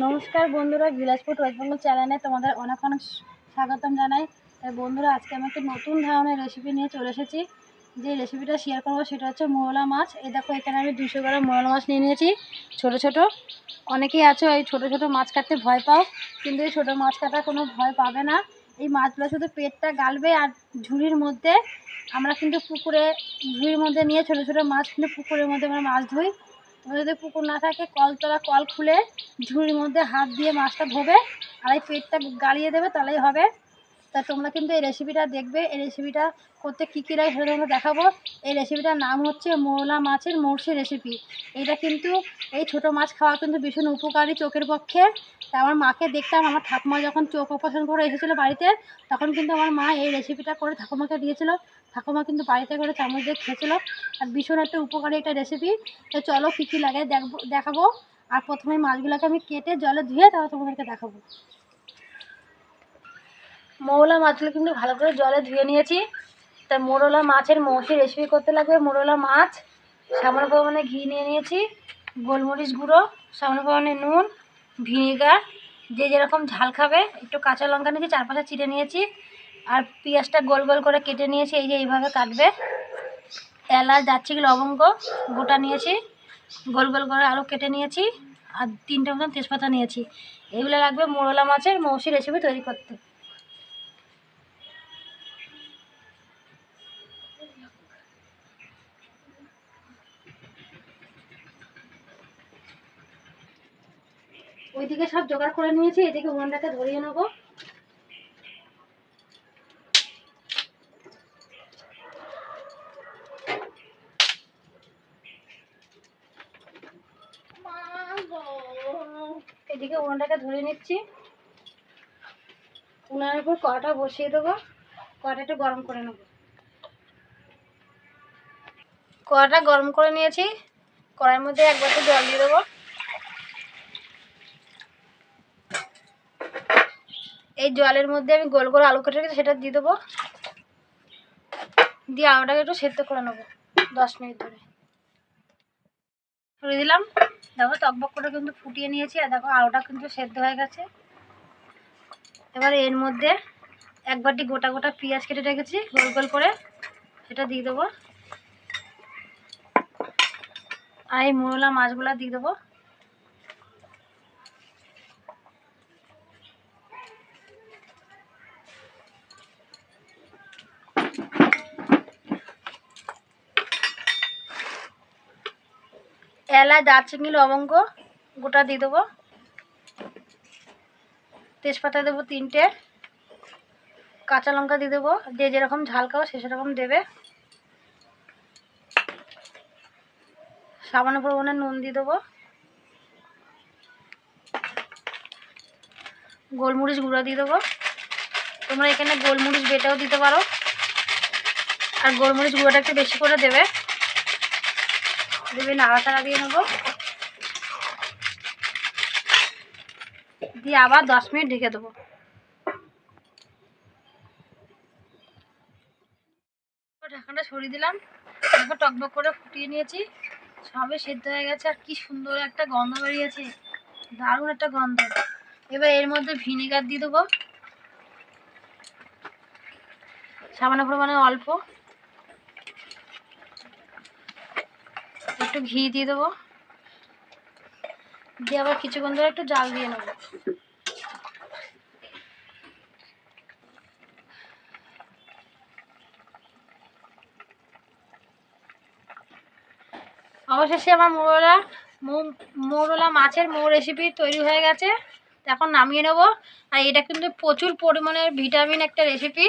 নমস্কার বন্ধুরা, বিলাসপুর ওয়েস্ট বেঙ্গল চ্যানেলে তোমাদের অনেক অনেক স্বাগতম জানাই। তাই বন্ধুরা, আজকে আমি একটা নতুন ধরনের রেসিপি নিয়ে চলে এসেছি। যে রেসিপিটা শেয়ার করবো সেটা হচ্ছে মৌরলা মাছ। এই দেখো, এখানে আমি 200 গ্রাম মৌরলা মাছ নিয়ে নিয়েছি, ছোট ছোট। অনেকেই আছো এই ছোট ছোট মাছ কাটতে ভয় পাও, কিন্তু এই ছোটো মাছ কাটার কোনো ভয় পাবে না। এই মাছগুলো শুধু পেটটা গালবে, আর ঝুড়ির মধ্যে আমরা কিন্তু ঝুড়ির মধ্যে নিয়ে ছোটো ছোটো মাছ কিন্তু পুকুরের মধ্যে আমরা মাছ ধুই। তোমার যদি পুকুর না থাকে, কল খুলে ঝুড়ির মধ্যে হাত দিয়ে মাছটা ধোবে, আর এই পেটটা গালিয়ে দেবে, তাহলেই হবে। তা তোমরা কিন্তু এই রেসিপিটা দেখবে। এই রেসিপিটা করতে কী কী লাগে সেটা তোমরা দেখাবো। এই রেসিপিটার নাম হচ্ছে মৌরলা মাছের মৌরসি রেসিপি। এটা কিন্তু এই ছোটো মাছ খাওয়া কিন্তু ভীষণ উপকারী চোখের পক্ষে। তা আমার মাকে দেখতাম, আমার ঠাকুমা যখন চোখ অপারেশন করে এসেছিলো বাড়িতে, তখন কিন্তু আমার মা এই রেসিপিটা করে ঠাকুমাকে দিয়েছিল। ঠাকুমা কিন্তু বাড়িতে করে চামচ দিয়ে খেয়েছিলো। আর ভীষণ একটা উপকারী একটা রেসিপি। তো চলো কী কী লাগে দেখাবো। আর প্রথমে মাছগুলোকে আমি কেটে জলে ধুয়ে তারপর তোমাদেরকে দেখাবো। মৌরলা মাছগুলো কিন্তু ভালো করে জলে ধুয়ে নিয়েছি। তাই মৌরলা মাছের মৌসি রেসিপি করতে লাগবে মৌরলা মাছ, সামান্য পরিমাণে ঘি নিয়ে নিয়েছি, গোলমরিচ গুঁড়ো, সামান্য পরিমাণে নুন, ভিনেগার, যে যেরকম ঝাল খাবে, একটু কাঁচা লঙ্কা নিয়েছি, 4-5টা চিড়ে নিয়েছি, আর পেঁয়াজটা গোল গোল করে কেটে নিয়েছি। এই যে এইভাবে কাটবে। এলাচ, দারচিনি, লবঙ্গ গোটা নিয়েছি, গোল গোল করে আরও কেটে নিয়েছি, আর 3টে মতন তেজপাতা নিয়েছি। এগুলো লাগবে মৌরলা মাছের মৌসি রেসিপি তৈরি করতে। ওইদিকে সব জোগাড় করে নিয়েছি, এদিকে উনুনটাকে ধরিয়ে নেবো। এদিকে উনুনটাকে ধরিয়ে নিচ্ছি। উনুনের উপর কড়াটা বসিয়ে দেবো, কড়াটা একটু গরম করে নেবো। কড়াটা গরম করে নিয়েছি, কড়াইয়ের মধ্যে এক বাটি জল দিয়ে দেবো। এই জলের মধ্যে আমি গোল গোল আলু কেটে রেখেছি, সেটা দিয়ে দেবো। দিয়ে আলুটাকে একটু সেদ্ধ করে নেবো 10 মিনিট ধরে। ছড়িয়ে দিলাম। দেখো টকবক করে কিন্তু ফুটিয়ে নিয়েছি, আর দেখো আলুটা কিন্তু সেদ্ধ হয়ে গেছে। এবার এর মধ্যে এক বাটি গোটা গোটা পেঁয়াজ কেটে রেখেছি গোল গোল করে, সেটা দিয়ে দেবো। আর এই মৌরলা মাছগুলো দিয়ে দেবো। এলাচ, দারচিনি, লবঙ্গ গোটা দিয়ে দেবো। তেজপাতা দেবো 3টে, কাঁচা লঙ্কা দিয়ে দেবো, যে যেরকম ঝাল খাও সে সেরকম দেবে। সামান্য পরিমাণে নুন দিয়ে দেবো। গোলমরিচ গুঁড়ো দিয়ে দেবো। তোমরা এখানে গোলমরিচ বেটেও দিতে পারো, আর গোলমরিচ গুঁড়োটা একটু বেশি করে দেবে। নাড়াচাড়া দিয়ে নেবো, দিয়ে আবার 10 মিনিট ঢেকে দেবো। ঢাকনাটা সরিয়ে দিলাম। দেখো টকবক করে ফুটিয়ে নিয়েছি, সবে সেদ্ধ হয়ে গেছে, আর কি সুন্দর একটা গন্ধ বেরিয়েছে, দারুণ একটা গন্ধ। এবার এর মধ্যে ভিনেগার দিয়ে দেবো, সামান্য পরিমাণে অল্প, একটু ঘি দিয়ে দেবো, দিয়ে আবার কিছুক্ষণ ধরে একটু জাল দিয়ে নেবো। অবশেষে আমার মৌরলা মাছের মৌ রেসিপি তৈরি হয়ে গেছে। এখন নামিয়ে নেব। আর এটা কিন্তু প্রচুর পরিমাণের ভিটামিন একটা রেসিপি।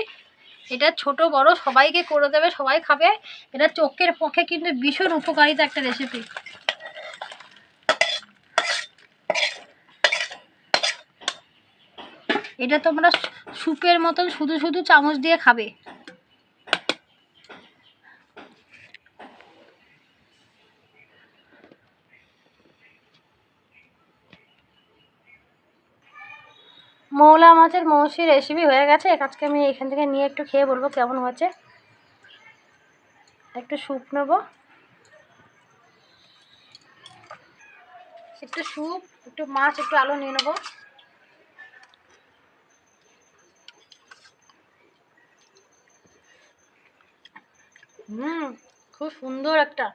এটা ছোট বড় সবাইকে করে দেবে, সবাই খাবে। এটা চোখের পক্ষে কিন্তু ভীষণ উপকারিতা একটা রেসিপি। এটা তোমরা স্যুপের মতন শুধু শুধু চামচ দিয়ে খাবে। মৌরলা মাছের মৌসি রেসিপি হয়ে গেছে। আজকে আমি এখান থেকে নিয়ে একটু খেয়ে বলবো কেমন হয়েছে। একটু স্যুপ নেব। একটু স্যুপ, একটু মাছ, একটু আলু নিয়ে নেবো। খুব সুন্দর একটা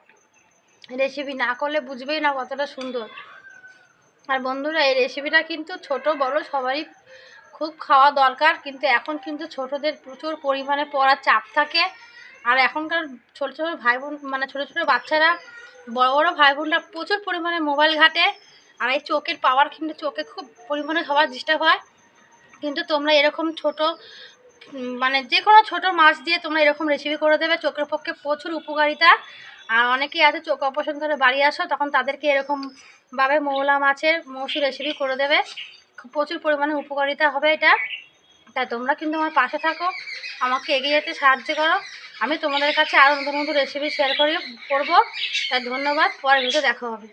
রেসিপি, না করলে বুঝবেই না কতটা সুন্দর। আর বন্ধুরা, এই রেসিপিটা কিন্তু ছোট বড় সবারই খুব খাওয়া দরকার, কিন্তু এখন কিন্তু ছোটদের প্রচুর পরিমাণে পড়ার চাপ থাকে। আর এখনকার ছোট ছোট ভাই বোন, মানে ছোট ছোট বাচ্চারা, বড় বড় ভাই বোনরা প্রচুর পরিমাণে মোবাইল ঘাটে। আর এই চোখের পাওয়ার কিন্তু চোখে খুব পরিমাণে সবার ডিস্টার্ব হয়। কিন্তু তোমরা এরকম ছোট মানে যে কোনো ছোটো মাছ দিয়ে তোমরা এরকম রেসিপি করে দেবে, চোখের পক্ষে প্রচুর উপকারিতা। আর অনেকেই আছে চোখ অপারেশন করে বাড়ি আসো, তখন তাদেরকে এরকমভাবে মৌলা মাছের মৌসুমী রেসিপি করে দেবে, প্রচুর পরিমাণে উপকারিতা হবে এটা। তাই তোমরা কিন্তু আমার পাশে থাকো, আমাকে এগিয়ে যেতে সাহায্য করো। আমি তোমাদের কাছে আরও নতুন নতুন রেসিপি শেয়ার করবো। তাই ধন্যবাদ, পরের ভিডিও দেখা হবে।